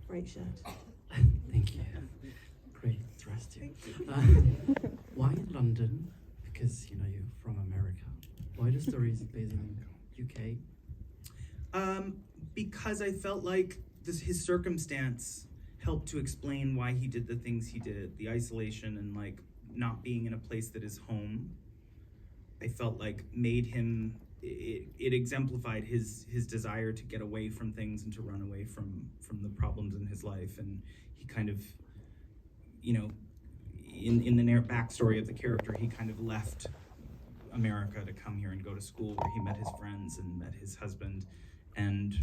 Great shirt. Thank you. Great thrust. Why London? Because you're from America. Why the story is based in UK? Because I felt like his circumstance helped to explain why he did the things he did. The isolation and like not being in a place that is home, I felt like made him. It exemplified his desire to get away from things and to run away from the problems in his life. And he kind of, in the backstory of the character, he kind of left America to come here and go to school, where he met his friends and met his husband, and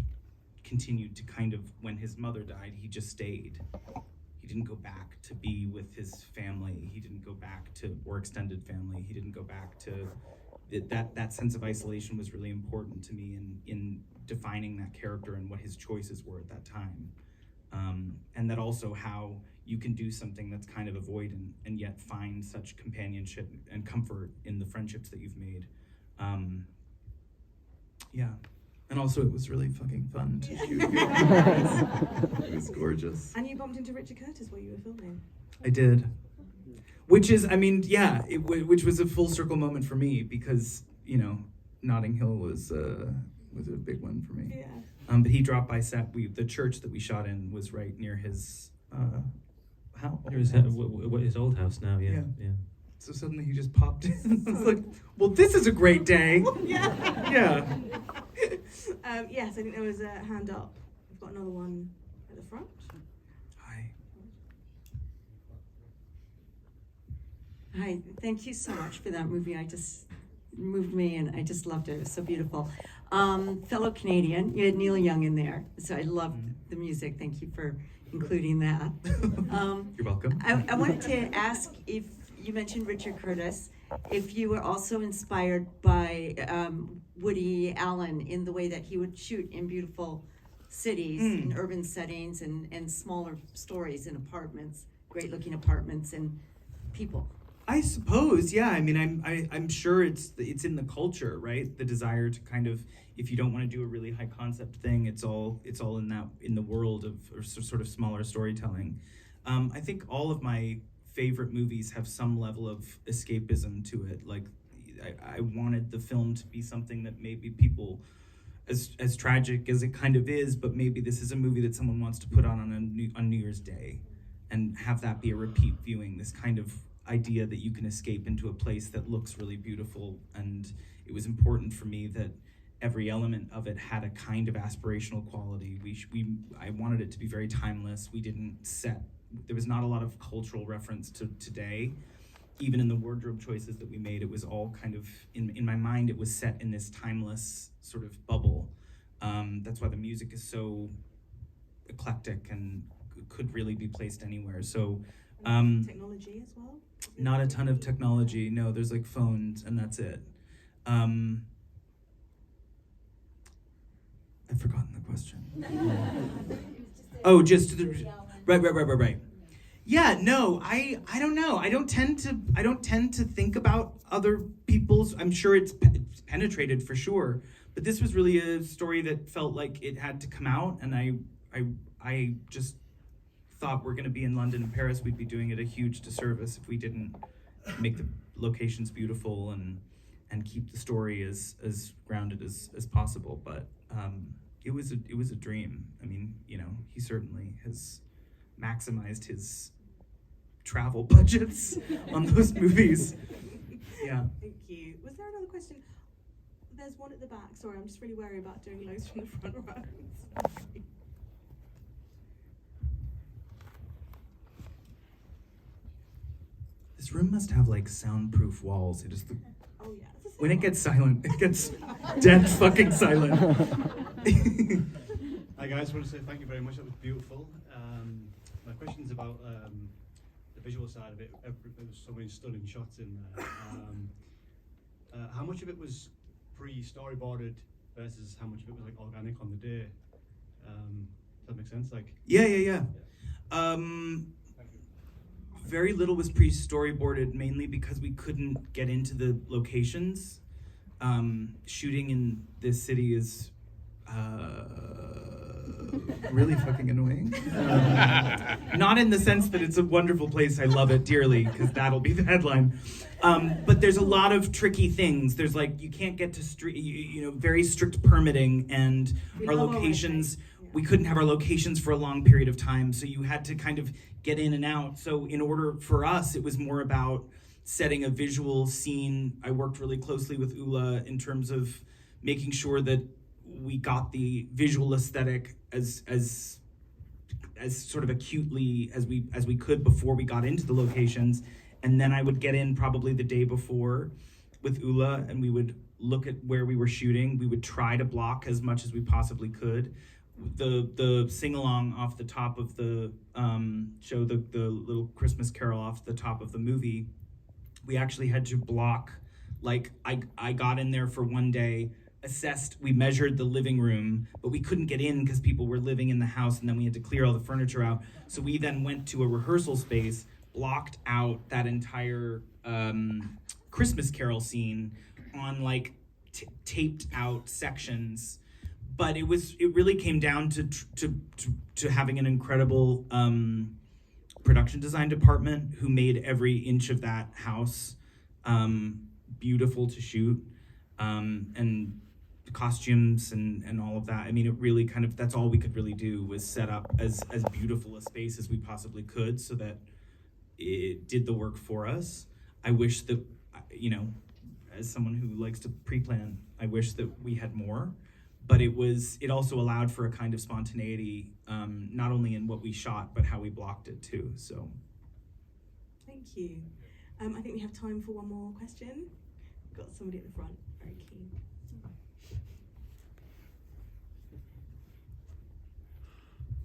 continued to kind of, when his mother died, he just stayed. He didn't go back to be with his family. He didn't go back to, or extended family. He didn't go back to, that sense of isolation was really important to me in defining that character and what his choices were at that time. And that also how you can do something that's kind of avoidant and yet find such companionship and comfort in the friendships that you've made. Yeah. And also it was really fucking fun to shoot. It was gorgeous. And you bumped into Richard Curtis while you were filming. I did. Which is, which was a full circle moment for me because, Notting Hill was a big one for me. Yeah. But he dropped by set. The church that we shot in was right near his house. His old house now, yeah. So suddenly he just popped in. I was like, well, this is a great day. Yeah. Yeah. Yes, I think there was a hand up. We've got another one at the front. Hi. Hi, thank you so much for that movie. I just moved me and I just loved it. It was so beautiful. Fellow Canadian, you had Neil Young in there, so I loved the music. Thank you for including that. You're welcome. I wanted to ask, if you mentioned Richard Curtis, if you were also inspired by Woody Allen in the way that he would shoot in beautiful cities, in urban settings, and smaller stories in apartments, great looking apartments and people. I suppose, yeah. I'm sure it's in the culture, right? The desire to kind of, if you don't want to do a really high concept thing, it's all in the world of or sort of smaller storytelling. I think all of my favorite movies have some level of escapism to it. Like, I wanted the film to be something that maybe people, as tragic as it kind of is, but maybe this is a movie that someone wants to put on New Year's Day, and have that be a repeat viewing. This kind of idea that you can escape into a place that looks really beautiful. And it was important for me that every element of it had a kind of aspirational quality. I wanted it to be very timeless. There was not a lot of cultural reference to today. Even in the wardrobe choices that we made, it was all kind of, in my mind, it was set in this timeless sort of bubble. That's why the music is so eclectic and could really be placed anywhere. So Technology as well? not a ton of technology. No, there's like phones and that's it. I've forgotten the question. Right. Yeah, no, I don't know. I don't tend to think about other people's. I'm sure it's penetrated for sure, but this was really a story that felt like it had to come out, and I just thought we're going to be in London and Paris, we'd be doing it a huge disservice if we didn't make the locations beautiful and keep the story as grounded as possible. But it was a dream. I mean, he certainly has maximized his travel budgets on those movies. Yeah. Thank you. Was there another question? There's one at the back. Sorry, I'm just really wary about doing loads from the front row. Sorry. This room must have like soundproof walls. Oh yeah. When it gets silent, it gets dead fucking silent. Hi guys, I want to say thank you very much. That was beautiful. My question is about the visual side of it. There was so many stunning shots in there. How much of it was pre-storyboarded versus how much of it was like organic on the day? Does that make sense? Like. Yeah. Very little was pre-storyboarded, mainly because we couldn't get into the locations. Shooting in this city is really fucking annoying. Not in the sense that it's a wonderful place, I love it dearly, because that'll be the headline. But there's a lot of tricky things. There's like, you can't get to very strict permitting, and our locations, we couldn't have our locations for a long period of time, so you had to kind of get in and out. So in order for us, it was more about setting a visual scene. I worked really closely with Ula in terms of making sure that we got the visual aesthetic as sort of acutely as we could before we got into the locations. And then I would get in probably the day before with Ula, and we would look at where we were shooting. We would try to block as much as we possibly could. The sing-along off the top of the show, the little Christmas carol off the top of the movie, we actually had to block. Like, I got in there for one day, assessed, we measured the living room, but we couldn't get in because people were living in the house, and then we had to clear all the furniture out. So we then went to a rehearsal space, blocked out that entire Christmas carol scene on like taped out sections. But it really came down to having an incredible production design department who made every inch of that house beautiful to shoot, and the costumes and all of that. I mean, it really kind of, that's all we could really do, was set up as beautiful a space as we possibly could so that it did the work for us. I wish that, as someone who likes to pre-plan, I wish that we had more. But it also allowed for a kind of spontaneity, not only in what we shot, but how we blocked it too, so. Thank you. I think we have time for one more question. We've got somebody at the front, very keen.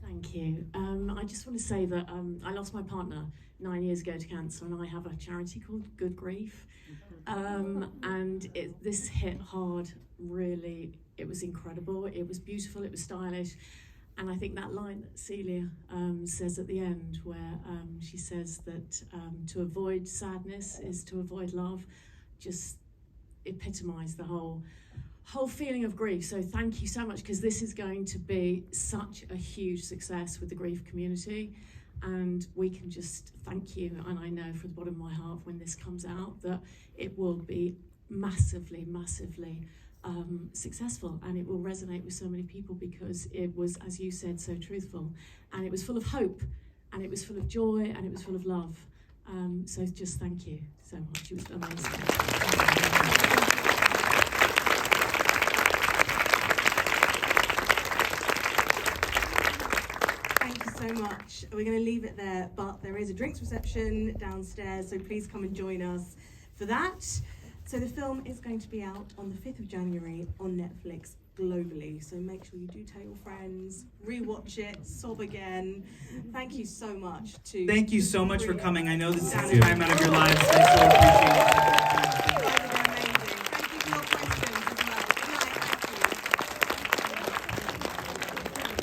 Thank you. I just want to say that I lost my partner 9 years ago to cancer, and I have a charity called Goodgrief. And this hit hard, really. It was incredible, it was beautiful, it was stylish. And I think that line that Celia says at the end, where she says that to avoid sadness is to avoid love, just epitomised the whole feeling of grief. So thank you so much, because this is going to be such a huge success with the grief community. And we can just thank you, and I know from the bottom of my heart when this comes out that it will be massively, massively successful, and it will resonate with so many people, because it was, as you said, so truthful, and it was full of hope, and it was full of joy, and it was full of love. So just thank you so much. It was amazing. Thank you so much. We're going to leave it there, but there is a drinks reception downstairs, so please come and join us for that. So the film is going to be out on the 5th of January on Netflix globally. So make sure you do tell your friends, rewatch it, sob again. Thank you so much Thank you so much for coming. I know this is time out of your lives. I so appreciate